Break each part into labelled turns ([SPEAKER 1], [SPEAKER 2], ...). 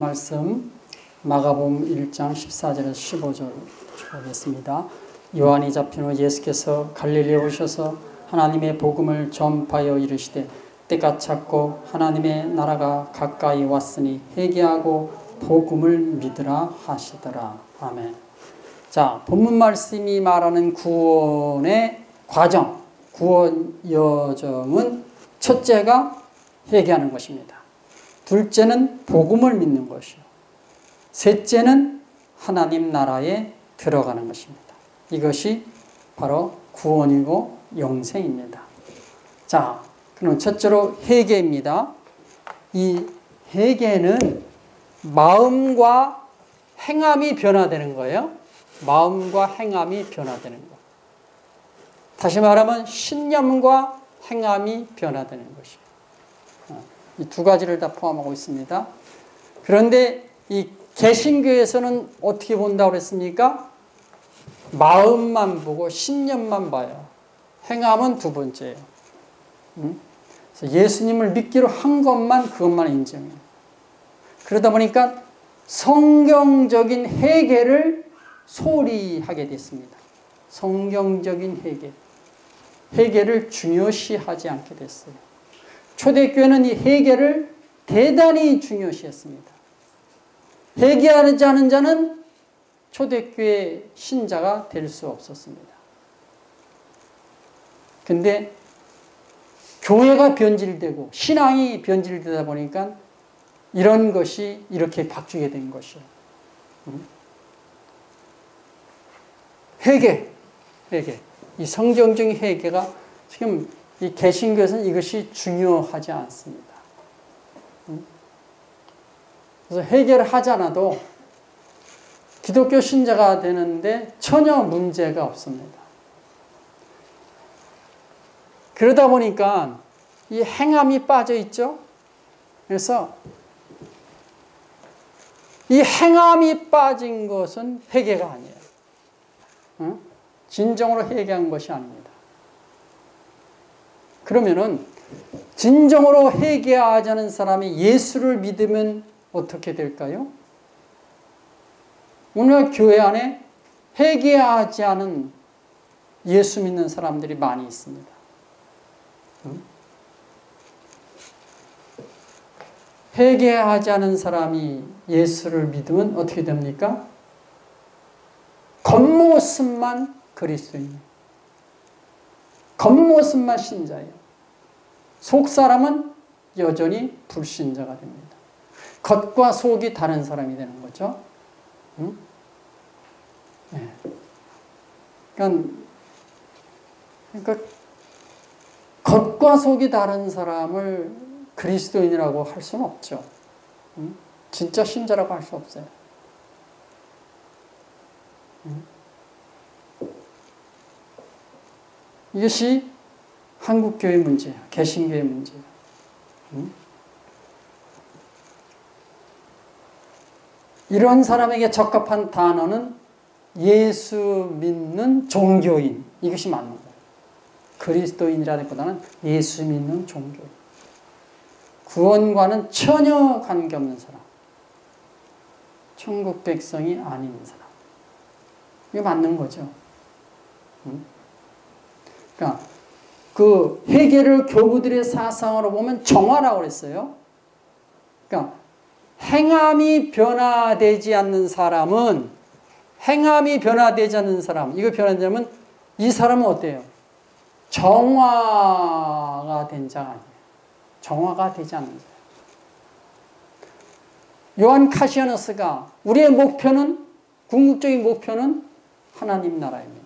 [SPEAKER 1] 말씀 마가복음 1장 14절에서 15절 보겠습니다. 요한이 잡힌 후 예수께서 갈릴리에 오셔서 하나님의 복음을 전파하여 이르시되 때가 찼고 하나님의 나라가 가까이 왔으니 회개하고 복음을 믿으라 하시더라. 아멘. 자, 본문 말씀이 말하는 구원의 과정, 구원 여정은 첫째가 회개하는 것입니다. 둘째는 복음을 믿는 것이요. 셋째는 하나님 나라에 들어가는 것입니다. 이것이 바로 구원이고 영생입니다. 자, 그럼 첫째로 회개입니다. 이 회개는 마음과 행함이 변화되는 거예요. 마음과 행함이 변화되는 것. 다시 말하면 신념과 행함이 변화되는 것이에요. 이 두 가지를 다 포함하고 있습니다. 그런데 이 개신교에서는 어떻게 본다고 그랬습니까? 마음만 보고 신념만 봐요. 행함은 두 번째예요. 그래서 예수님을 믿기로 한 것만 그것만 인정해요. 그러다 보니까 성경적인 회개를 소홀히 하게 됐습니다. 성경적인 회개. 회개를 중요시하지 않게 됐어요. 초대교회는 이 회개를 대단히 중요시했습니다. 회개하지 않은 자는 초대교회 신자가 될 수 없었습니다. 근데 교회가 변질되고 신앙이 변질되다 보니까 이런 것이 이렇게 바뀌게 된 것이에요. 회개. 이 성경적인 회개가 지금 이 개신교에서는 이것이 중요하지 않습니다. 그래서 회개를 하지 않아도 기독교 신자가 되는데 전혀 문제가 없습니다. 그러다 보니까 이 행함이 빠져 있죠. 그래서 이 행함이 빠진 것은 회개가 아니에요. 진정으로 회개한 것이 아닙니다. 그러면은 진정으로 회개하지 않은 사람이 예수를 믿으면 어떻게 될까요? 오늘 교회 안에 회개하지 않은 예수 믿는 사람들이 많이 있습니다. 회개하지 않은 사람이 예수를 믿으면 어떻게 됩니까? 겉모습만 그리스도인이에요. 겉모습만 신자예요. 속사람은 여전히 불신자가 됩니다. 겉과 속이 다른 사람이 되는 거죠. 네. 그러니까 겉과 속이 다른 사람을 그리스도인이라고 할 수는 없죠. 진짜 신자라고 할 수 없어요. 이것이 한국교회 문제예요. 개신교의 문제예요. 이런 사람에게 적합한 단어는 예수 믿는 종교인. 이것이 맞는 거예요. 그리스도인이라기보다는 예수 믿는 종교인. 구원과는 전혀 관계없는 사람. 천국 백성이 아닌 사람. 이게 맞는 거죠. 그러니까 그 회개를 교부들의 사상으로 보면 정화라고 그랬어요. 그러니까 행함이 변화되지 않는 사람은 이거 변화되면 이 사람은 어때요? 정화가 된 자가 아니에요. 정화가 되지 않는 자예요. 요한 카시아노스가 우리의 목표는 궁극적인 목표는 하나님 나라입니다.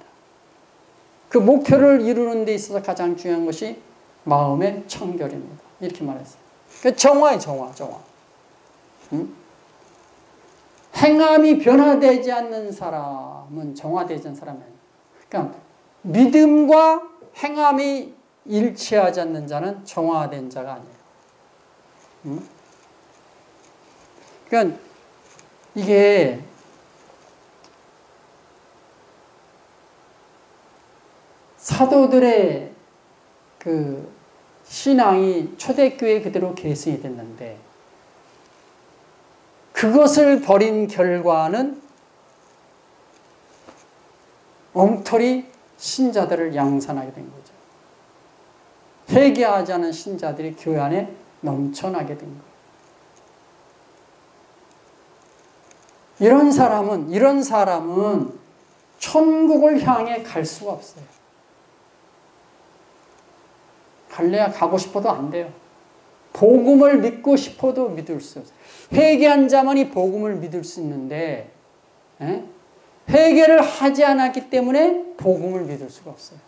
[SPEAKER 1] 그 목표를 이루는 데 있어서 가장 중요한 것이 마음의 청결입니다. 이렇게 말했어요. 그 정화예요, 정화. 행함이 변화되지 않는 사람은 정화되지 않는 사람이에요. 그러니까 믿음과 행함이 일치하지 않는 자는 정화된 자가 아니에요. 그러니까 이게 사도들의 그 신앙이 초대교회 그대로 계승이 됐는데 그 그것을 버린 결과는 엉터리 신자들을 양산하게 된 거죠. 회개하지 않은 신자들이 교회 안에 넘쳐나게 된 거예요. 이런 사람은 천국을 향해 갈 수가 없어요. 갈래야 가고 싶어도 안 돼요. 복음을 믿고 싶어도 믿을 수 없어요. 회개한 자만이 복음을 믿을 수 있는데 회개를 하지 않았기 때문에 복음을 믿을 수가 없어요.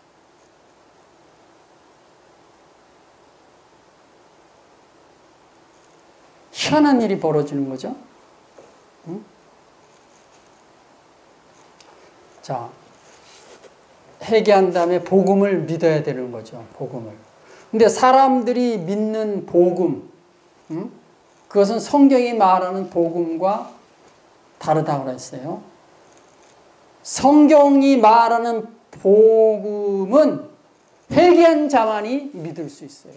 [SPEAKER 1] 희한한 일이 벌어지는 거죠. 응? 자, 회개한 다음에 복음을 믿어야 되는 거죠. 복음을. 근데 사람들이 믿는 복음, 그것은 성경이 말하는 복음과 다르다고 그랬어요. 성경이 말하는 복음은 회개한 자만이 믿을 수 있어요.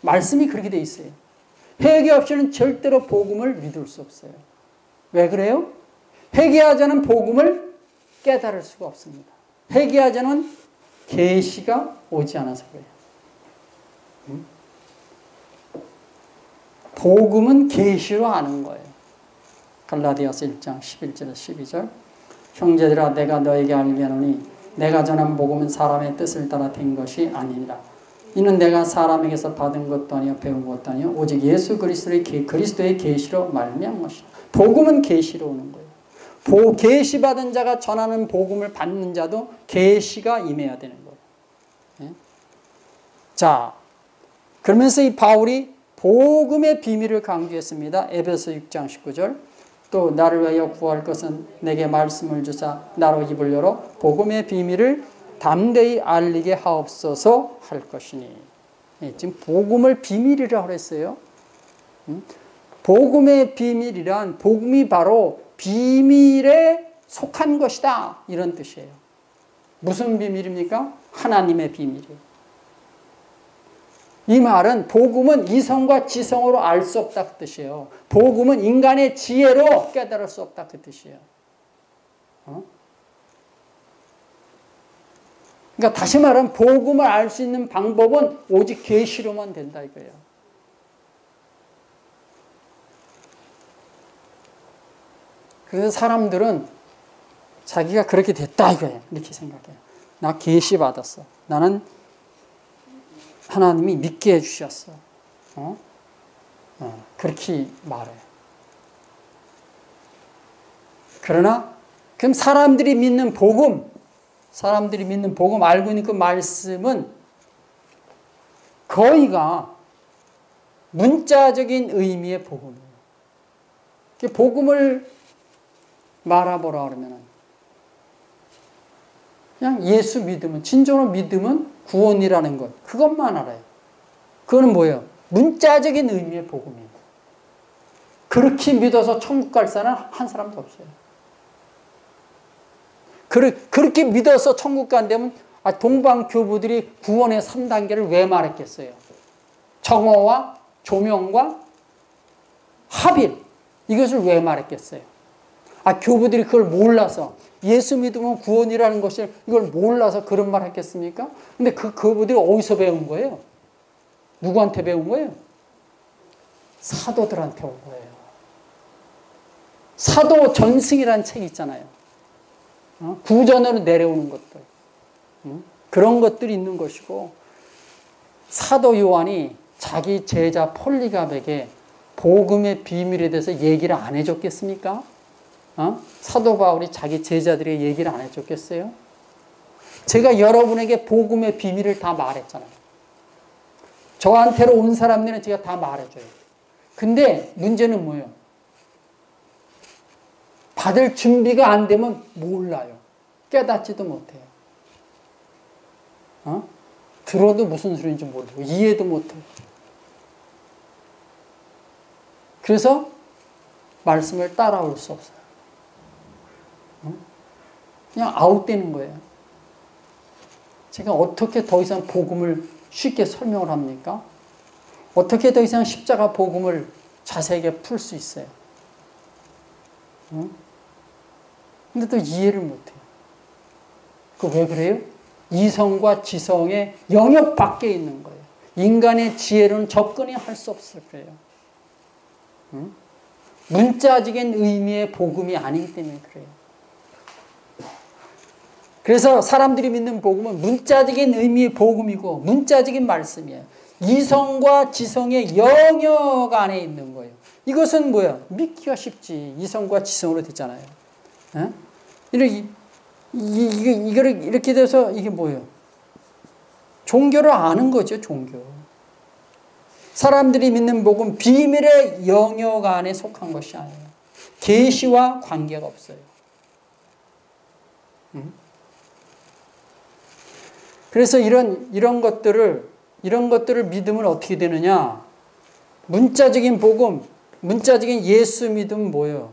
[SPEAKER 1] 말씀이 그렇게 돼 있어요. 회개 없이는 절대로 복음을 믿을 수 없어요. 왜 그래요? 회개하지 않은 복음을 깨달을 수가 없습니다. 회개하지 않은 계시가 오지 않아서 그래요. 복음은 계시로 아는 거예요. 갈라디아서 1장 11절에서 12절. 형제들아 내가 너에게 알게 하노니 내가 전한 복음은 사람의 뜻을 따라 된 것이 아니니라. 이는 내가 사람에게서 받은 것도 아니요 배운 것도 아니요 오직 예수 그리스도의 계시로 말미암은 것이라. 복음은 계시로 오는 거예요. 계시 받은 자가 전하는 복음을 받는 자도 계시가 임해야 되는 거예요. 자, 그러면서 이 바울이 복음의 비밀을 강조했습니다. 에베소 6장 19절. 또 나를 위하여 구할 것은 내게 말씀을 주사 나로 입을 열어 복음의 비밀을 담대히 알리게 하옵소서 할 것이니. 지금 복음을 비밀이라고 그랬어요. 복음의 비밀이란 복음이 바로 비밀에 속한 것이다 이런 뜻이에요. 무슨 비밀입니까? 하나님의 비밀이에요. 이 말은 복음은 이성과 지성으로 알 수 없다 그 뜻이에요. 복음은 인간의 지혜로 깨달을 수 없다 그 뜻이에요. 그러니까 다시 말하면 복음을 알 수 있는 방법은 오직 계시로만 된다 이거예요. 그래서 사람들은 자기가 그렇게 됐다 이거예요. 이렇게 생각해요. 나 계시 받았어. 나는 하나님이 믿게 해주셨어. 그렇게 말해요. 그러나 그럼 사람들이 믿는 복음, 알고 있는 그 말씀은 거의가 문자적인 의미의 복음이에요. 복음을 말아보라 그러면 그냥 예수 믿으면, 진정으로 믿으면 구원이라는 것, 그것만 알아요. 그거는 뭐예요? 문자적인 의미의 복음이에요. 그렇게 믿어서 천국 갈 사람은 한 사람도 없어요. 그렇게 믿어서 천국 간다면 동방교부들이 구원의 3단계를 왜 말했겠어요? 정오와 조명과 합일, 이것을 왜 말했겠어요? 교부들이 그걸 몰라서, 예수 믿으면 구원이라는 것을 이걸 몰라서 그런 말 했겠습니까? 근데 그분들이 어디서 배운 거예요? 누구한테 배운 거예요? 사도들한테 온 거예요. 사도 전승이라는 책이 있잖아요. 구전으로 내려오는 것들. 그런 것들이 있는 것이고, 사도 요한이 자기 제자 폴리갑에게 복음의 비밀에 대해서 얘기를 안 해줬겠습니까? 사도 바울이 자기 제자들에게 얘기를 안 해줬겠어요? 제가 여러분에게 복음의 비밀을 다 말했잖아요. 저한테로 온 사람들은 제가 다 말해줘요. 근데 문제는 뭐예요? 받을 준비가 안 되면 몰라요. 깨닫지도 못해요. 들어도 무슨 소리인지 모르고 이해도 못해요. 그래서 말씀을 따라올 수 없어요. 그냥 아웃되는 거예요. 제가 어떻게 더 이상 복음을 쉽게 설명을 합니까? 어떻게 더 이상 십자가 복음을 자세하게 풀 수 있어요? 근데 또 이해를 못해요. 그 왜 그래요? 이성과 지성의 영역 밖에 있는 거예요. 인간의 지혜로는 접근이 할 수 없을 거예요. 문자적인 의미의 복음이 아니기 때문에 그래요. 그래서 사람들이 믿는 복음은 문자적인 의미의 복음이고 문자적인 말씀이에요. 이성과 지성의 영역 안에 있는 거예요. 이것은 뭐야? 믿기가 쉽지. 이성과 지성으로 됐잖아요. 이거를 이렇게 돼서 이게 뭐예요? 종교를 아는 거죠, 종교. 사람들이 믿는 복음 비밀의 영역 안에 속한 것이 아니에요. 계시와 관계가 없어요. 그래서 이런 것들을 믿으면 어떻게 되느냐? 문자적인 복음, 문자적인 예수 믿으면 뭐예요?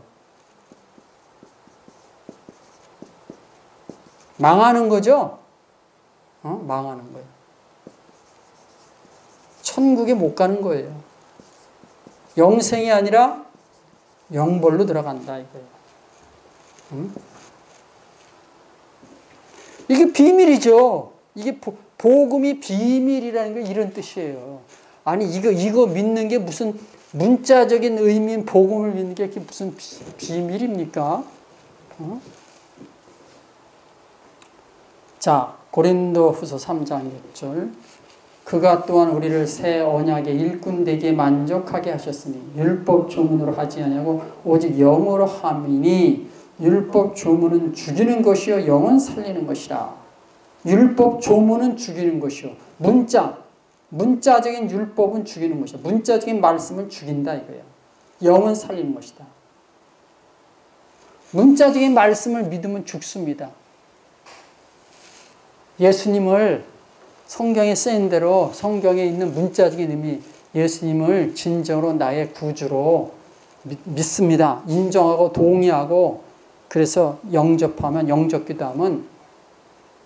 [SPEAKER 1] 망하는 거죠? 망하는 거예요. 천국에 못 가는 거예요. 영생이 아니라 영벌로 들어간다 이거예요. 이게 비밀이죠. 이게 복음이 비밀이라는 게 이런 뜻이에요. 아니 이거 믿는 게 무슨 문자적인 의미인 복음을 믿는 게 무슨 비밀입니까? 자, 고린도후서 3장 6절. 그가 또한 우리를 새 언약의 일꾼 되게 만족하게 하셨으니 율법 조문으로 하지 아니하고 오직 영으로 함이니 율법 조문은 죽이는 것이요 영은 살리는 것이라. 율법 조문은 죽이는 것이요. 문자적인 율법은 죽이는 것이야. 문자적인 말씀을 죽인다 이거야. 영은 살리는 것이다. 문자적인 말씀을 믿으면 죽습니다. 예수님을 성경에 쓰인 대로 성경에 있는 문자적인 의미 예수님을 진정으로 나의 구주로 믿습니다. 인정하고 동의하고 그래서 영접하면 영접기도하면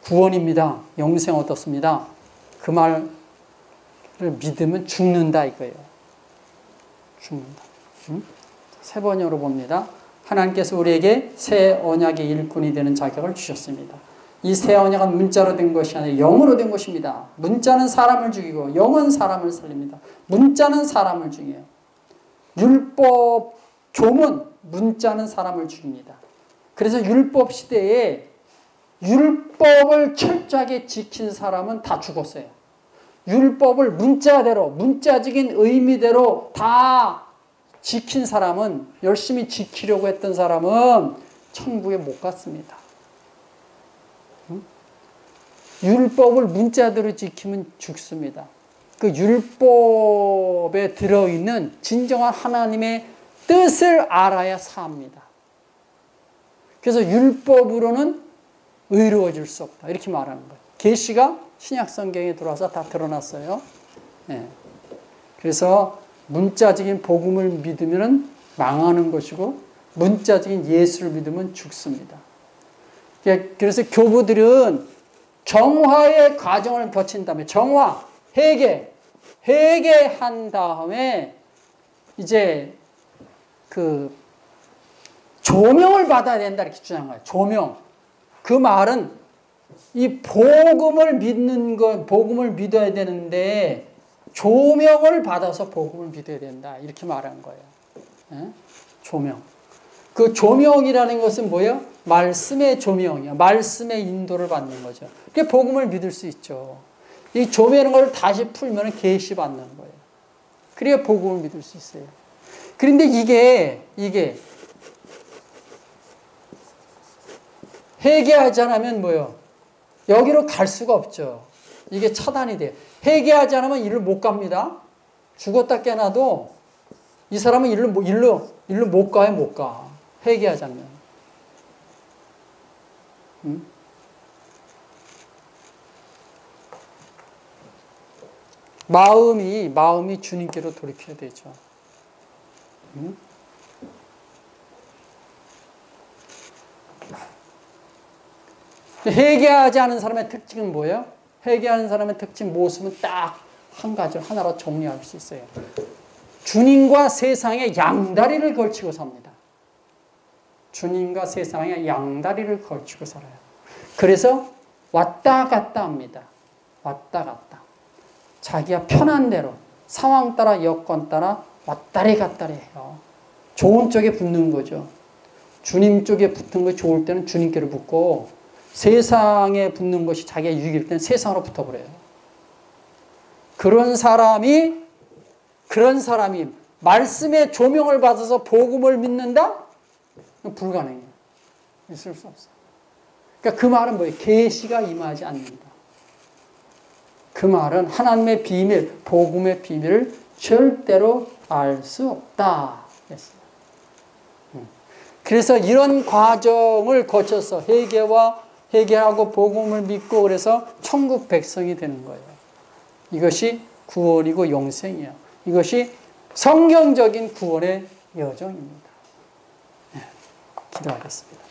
[SPEAKER 1] 구원입니다. 영생 얻었습니다. 그 말을 믿으면 죽는다 이거예요. 죽는다. 세 번역으로 봅니다. 하나님께서 우리에게 새 언약의 일꾼이 되는 자격을 주셨습니다. 이 새 언약은 문자로 된 것이 아니라 영으로 된 것입니다. 문자는 사람을 죽이고 영은 사람을 살립니다. 문자는 사람을 죽여요. 율법 조문, 문자는 사람을 죽입니다. 그래서 율법 시대에 율법을 철저하게 지킨 사람은 다 죽었어요. 율법을 문자대로, 문자적인 의미대로 다 지킨 사람은, 열심히 지키려고 했던 사람은 천국에 못 갔습니다. 율법을 문자대로 지키면 죽습니다. 그 율법에 들어있는 진정한 하나님의 뜻을 알아야 삽니다. 그래서 율법으로는 의로워질 수 없다. 이렇게 말하는 거예요. 계시가 신약 성경에 들어와서 다 드러났어요. 네. 그래서 문자적인 복음을 믿으면 망하는 것이고 문자적인 예수를 믿으면 죽습니다. 그래서 교부들은 정화의 과정을 거친 다음에 정화, 회개한 다음에 이제 그 조명을 받아야 된다 이렇게 주장한 거예요. 조명. 그 말은 이 복음을 믿는 것, 복음을 믿어야 되는데 조명을 받아서 복음을 믿어야 된다 이렇게 말한 거예요. 네? 조명. 그 조명이라는 것은 뭐예요? 말씀의 조명이요. 말씀의 인도를 받는 거죠. 그게 복음을 믿을 수 있죠. 이 조명이라는 걸 다시 풀면 계시 받는 거예요. 그래야 복음을 믿을 수 있어요. 그런데 이게 회개하지 않으면 뭐예요? 여기로 갈 수가 없죠. 이게 차단이 돼요. 회개하지 않으면 일을 못 갑니다. 죽었다 깨나도 이 사람은 일로 못 가요, 못 가. 회개하지 않으면. 마음이 주님께로 돌이켜야 되죠. 회개하지 않은 사람의 특징은 뭐예요? 회개하는 사람의 특징, 모습은 딱 한 가지, 하나로 정리할 수 있어요. 주님과 세상의 양다리를 걸치고 삽니다. 주님과 세상의 양다리를 걸치고 살아요. 그래서 왔다 갔다 합니다. 왔다 갔다. 자기가 편한 대로 상황 따라 여건 따라 왔다리 갔다리 해요. 좋은 쪽에 붙는 거죠. 주님 쪽에 붙은 것이 좋을 때는 주님께로 붙고 세상에 붙는 것이 자기가 유익일 때는 세상으로 붙어버려요. 그런 사람이 말씀의 조명을 받아서 복음을 믿는다? 불가능해요. 있을 수 없어요. 그러니까 그 말은 뭐예요? 계시가 임하지 않는다. 그 말은 하나님의 비밀, 복음의 비밀을 절대로 알 수 없다. 했어요. 그래서 이런 과정을 거쳐서 회개하고 복음을 믿고 그래서 천국 백성이 되는 거예요. 이것이 구원이고 영생이에요. 이것이 성경적인 구원의 여정입니다. 기도하겠습니다.